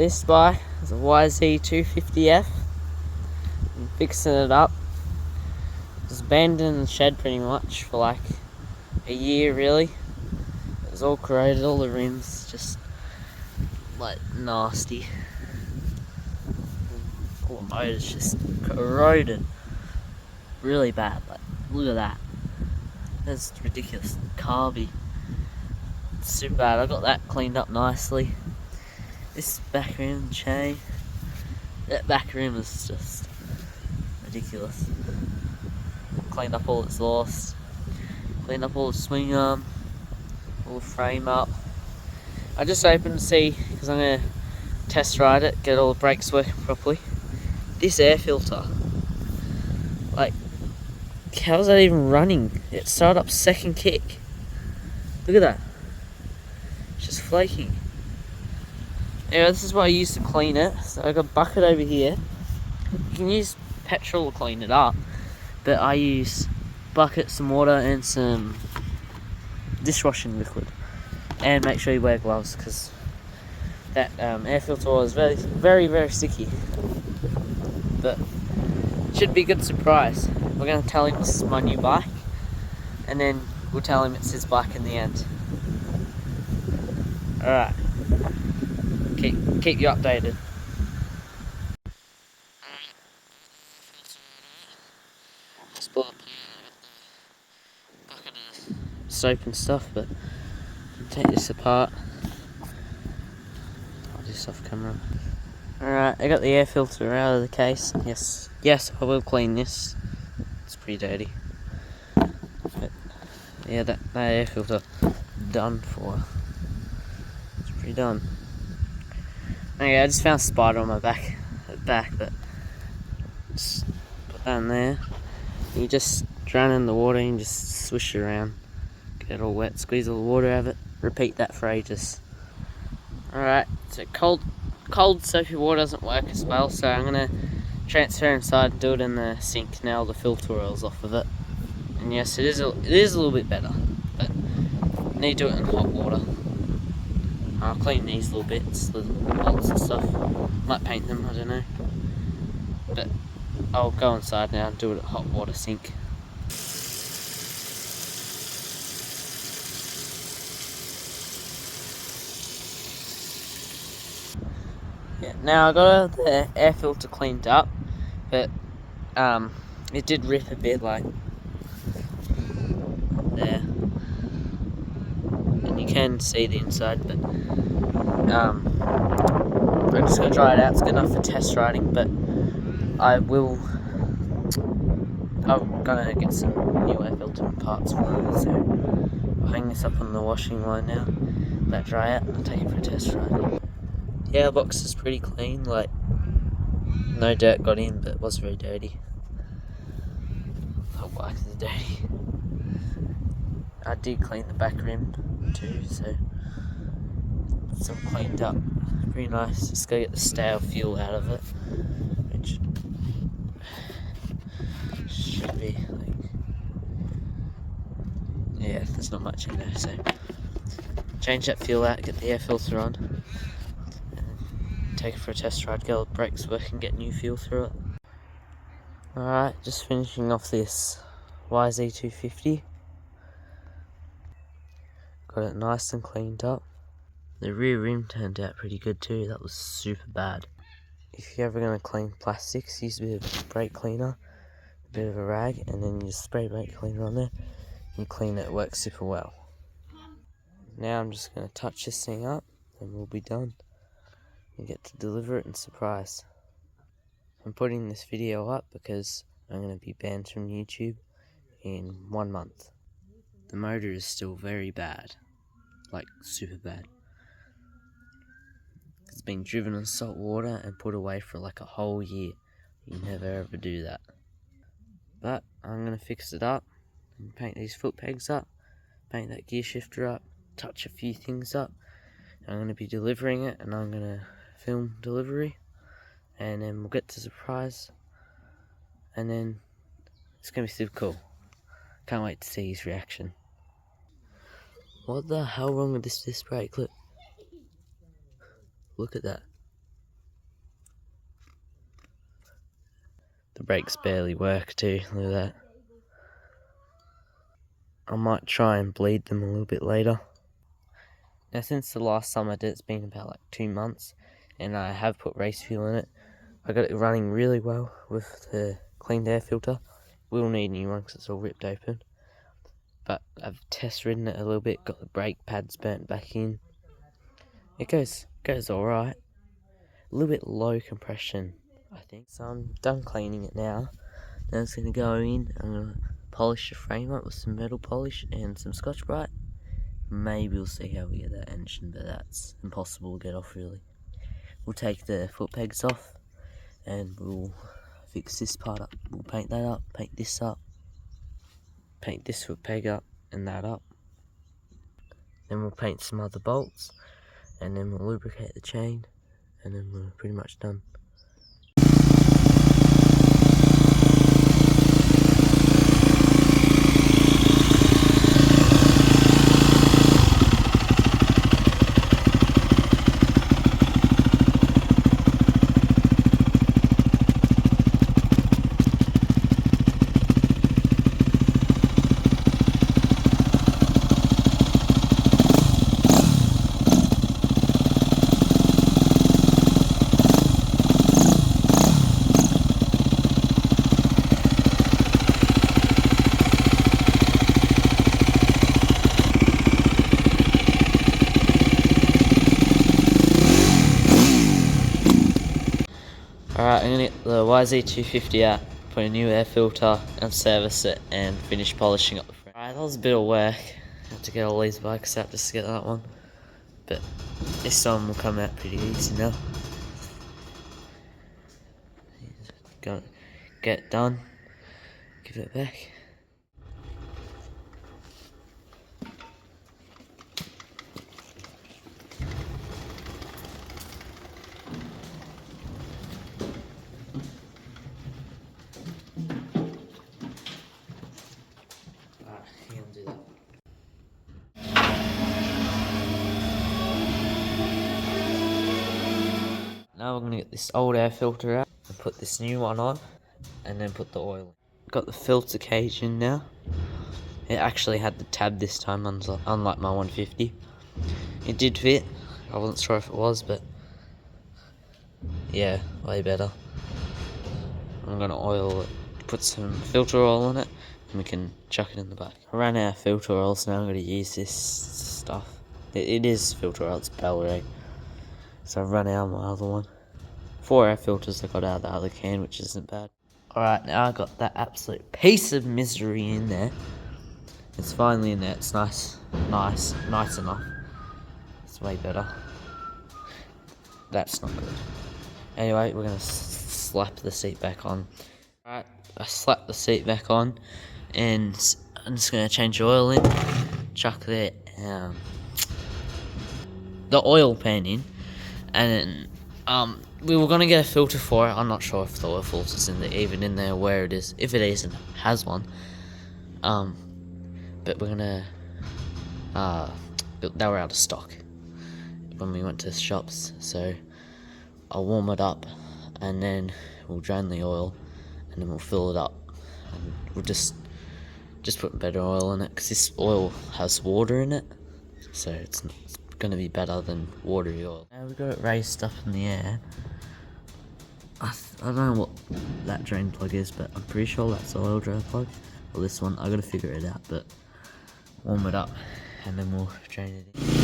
This bike is a YZ250f. I'm fixing it up. It was abandoned in the shed pretty much for like a year really. It was all corroded, all the rims just like nasty. All the motors just corroded really bad. Like, look at that. That's ridiculous. Carby. It's super bad. I got that cleaned up nicely. This back rim chain. That back rim is just ridiculous. Cleaned up all its lost. Cleaned up all the swing arm. All the frame up. I just opened to see, because I'm going to test ride it, get all the brakes working properly. This air filter, like, how's that even running? It started up second kick. Look at that. It's just flaking. Anyway, this is what I use to clean it. So I got a bucket over here. You can use petrol to clean it up, but I use bucket, some water, and some dishwashing liquid. And make sure you wear gloves, because that air filter was very sticky. But it should be a good surprise. We're going to tell him this is my new bike, and then we'll tell him it's his bike in the end. Alright. Keep you updated. Bucket of soap and stuff, but take this apart. I'll just off camera. Alright, I got the air filter out of the case. Yes, I will clean this. It's pretty dirty. But yeah, that air filter done for. It's pretty done. Okay, I just found a spider on my back, but just put that in there. You just drown it in the water and just swish it around. Get it all wet, squeeze all the water out of it. Repeat that for ages. Alright, so cold soapy water doesn't work as well, so I'm going to transfer inside and do it in the sink now the filter oil's off of it. And yes, it is a little bit better, but I need to do it in hot water. I'll clean these little bits, the bolts and stuff. Might paint them, I don't know. But I'll go inside now and do it at hot water sink. Yeah, now I got the air filter cleaned up, but it did rip a bit, like there, and you can see the inside. But I'm just gonna dry it out. It's good enough for test riding, but I'm gonna get some new air filter parts for it. So I'll hang this up on the washing line now. Let it dry out and I'll take it for a test ride. The airbox is pretty clean, like no dirt got in, but it was very dirty. The whole bike is dirty. I did clean the back rim too, so it's all cleaned up. Pretty nice. Just gotta get the stale fuel out of it, which should be like, yeah, there's not much in there, so change that fuel out, get the air filter on. Take it for a test ride, get all the brakes working, get new fuel through it. Alright, just finishing off this YZ250. Got it nice and cleaned up. The rear rim turned out pretty good too, that was super bad. If you're ever going to clean plastics, use a bit of brake cleaner, a bit of a rag, and then you just spray brake cleaner on there. You clean it, it works super well. Now I'm just going to touch this thing up and we'll be done. And get to deliver it and surprise. I'm putting this video up because I'm going to be banned from YouTube in 1 month. The motor is still very bad, like super bad. It's been driven in salt water and put away for like a whole year. You never ever do that. But I'm going to fix it up and paint these foot pegs up, paint that gear shifter up, touch a few things up. I'm going to be delivering it and I'm going to film delivery, and then we'll get to surprise, and then it's going to be super cool. Can't wait to see his reaction. What the hell wrong with this disc brake? Look at that. The brakes barely work too, look at that. I might try and bleed them a little bit later. Now since the last time I did, it's been about like 2 months, and I have put race fuel in it. I got it running really well with the cleaned air filter. We'll need a new one because it's all ripped open. But I've test ridden it a little bit, got the brake pads burnt back in. It goes alright. A little bit low compression, I think. So I'm done cleaning it now. Now it's going to go in, I'm going to polish the frame up with some metal polish and some Scotch-Brite. Maybe we'll see how we get that engine, but that's impossible to get off really. We'll take the foot pegs off and we'll fix this part up. We'll paint that up, paint this up, paint this foot peg up and that up. Then we'll paint some other bolts and then we'll lubricate the chain and then we're pretty much done. Alright, I'm going to get the YZ250 out, put a new air filter and service it and finish polishing up the frame. Alright, that was a bit of work. I had to get all these bikes out just to get that one. But this time will come out pretty easy now. Got to get it done, give it back. Do that. Now we're going to get this old air filter out and put this new one on and then put the oil in. Got the filter cage in now. It actually had the tab this time, unlike my 150. It did fit. I wasn't sure if it was, but yeah, way better. I'm going to oil it, put some filter oil on it, and we can chuck it in the back. I ran out of filter oil, so now I'm going to use this stuff. It is filter oil, it's Bel-Ray. So I've run out of my other one. 4 air filters I got out of the other can, which isn't bad. Alright, now I got that absolute piece of misery in there. It's finally in there, it's nice enough. It's way better. That's not good. Anyway, we're going to slap the seat back on. Alright, I slapped the seat back on, and I'm just going to change the oil in, chuck the oil pan in, and then we were going to get a filter for it. I'm not sure if the oil filter's even in there, where it is, if it isn't, has one. But we're going to, they were out of stock when we went to the shops, so I'll warm it up, and then we'll drain the oil, and then we'll fill it up, and we'll just put better oil in it, because this oil has water in it, so it's going to be better than watery oil. Now we've got it raised up in the air. I don't know what that drain plug is, but I'm pretty sure that's the oil drain plug, or this one. I got to figure it out, but warm it up, and then we'll drain it in.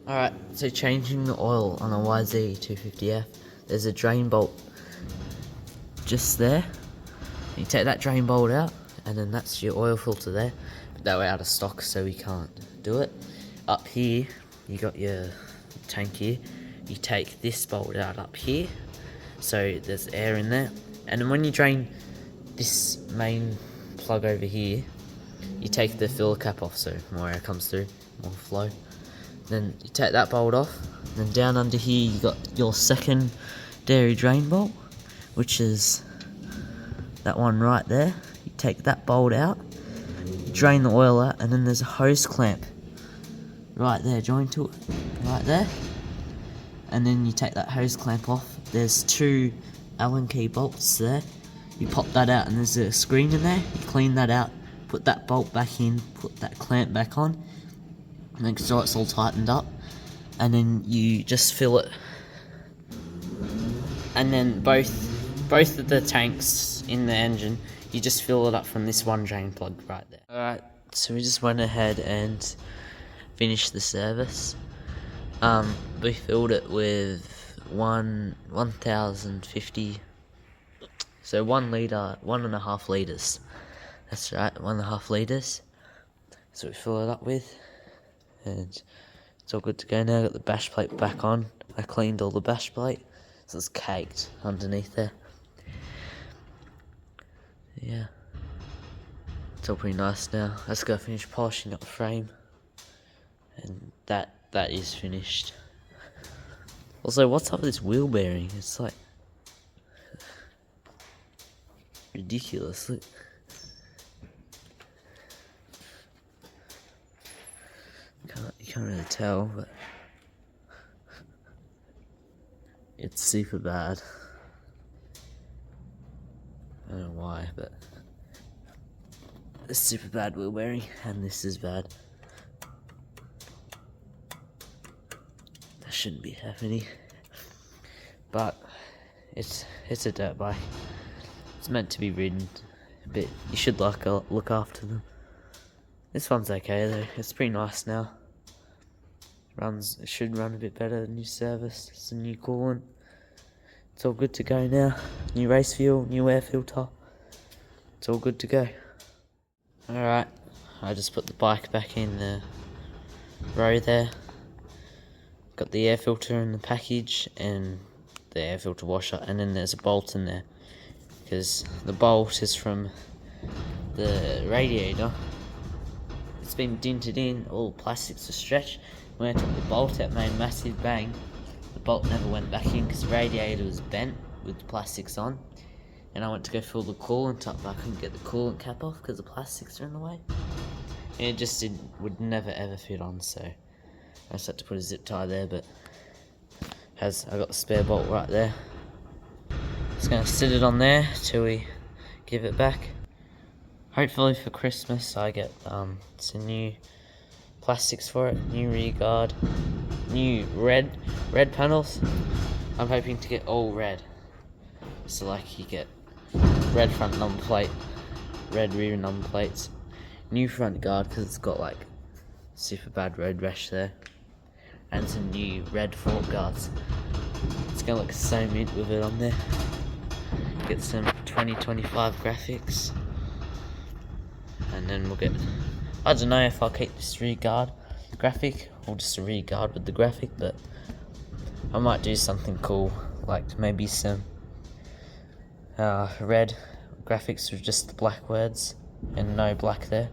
Alright, so changing the oil on a YZ250f, there's a drain bolt just there. You take that drain bolt out, and then that's your oil filter there. that were out of stock, so we can't do it. Up here, you got your tank here. You take this bolt out up here, so there's air in there. And then when you drain this main plug over here, you take the filler cap off, so more air comes through, more flow. Then you take that bolt off, and then down under here you got your secondary drain bolt, which is that one right there. You take that bolt out, drain the oil out, and then there's a hose clamp right there, joined to it, right there. And then you take that hose clamp off. There's 2 Allen key bolts there. You pop that out, and there's a screen in there. You clean that out, put that bolt back in, put that clamp back on, and then so it's all tightened up. And then you just fill it. And then both of the tanks in the engine, you just fill it up from this one drain plug right there. Alright, so we just went ahead and finished the service. We filled it with 1050, so 1 litre, 1.5 litres. That's right, 1.5 litres. So we fill it up with, and it's all good to go now. Got the bash plate back on. I cleaned all the bash plate, so it's caked underneath there. Yeah, it's all pretty nice now. I just gotta finish polishing up the frame, and that is finished. Also, what's up with this wheel bearing? It's like ridiculous. Look. You can't really tell, but it's super bad. I don't know why, but it's super bad wheel bearing, and this is bad. That shouldn't be happening, but it's a dirt bike. It's meant to be ridden, but you should look after them. This one's okay though. It's pretty nice now. It should run a bit better than new service. It's a new coolant. It's all good to go now. New race fuel, new air filter. It's all good to go. Alright, I just put the bike back in the row there. Got the air filter in the package and the air filter washer, and then there's a bolt in there, because the bolt is from the radiator. It's been dinted in, all plastics are stretched. When I took the bolt out, made a massive bang. The bolt never went back in because the radiator was bent with the plastics on. And I went to go fill the coolant up, but I couldn't get the coolant cap off because the plastics are in the way. And it just would never ever fit on, so I just had to put a zip tie there, but I got the spare bolt right there. Just gonna sit it on there till we give it back. Hopefully for Christmas I get some new plastics for it, new rear guard, new red panels. I'm hoping to get all red, so like you get red front number plate, red rear number plates, new front guard because it's got like super bad road rash there, and some new red fork guards. It's gonna look so mint with it on there. Get some 2025 graphics, and then we'll get, I don't know if I'll keep this rear guard graphic or just a rear guard with the graphic, but I might do something cool, like maybe some red graphics with just the black words and no black there.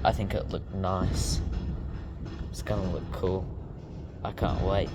I think it'll look nice. It's gonna look cool. I can't wait.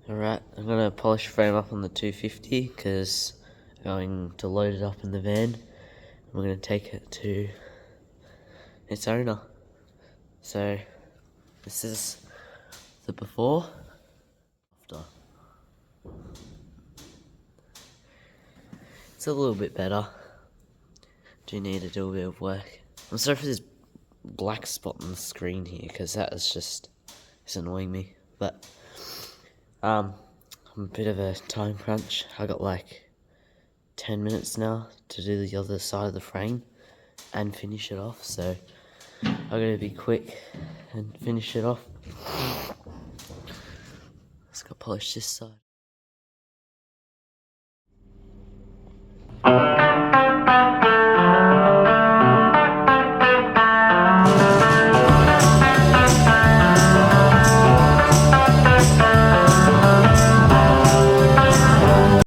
Alright, I'm gonna polish the frame up on the 250 because I'm going to load it up in the van. We're gonna take it to its owner. So this is the before, after. It's a little bit better. Do need to do a bit of work. I'm sorry for this black spot on the screen here, because that is just, it's annoying me. But I'm a bit of a time crunch. I got like 10 minutes now to do the other side of the frame and finish it off, so I'm gonna be quick and finish it off. Let's go polish this side.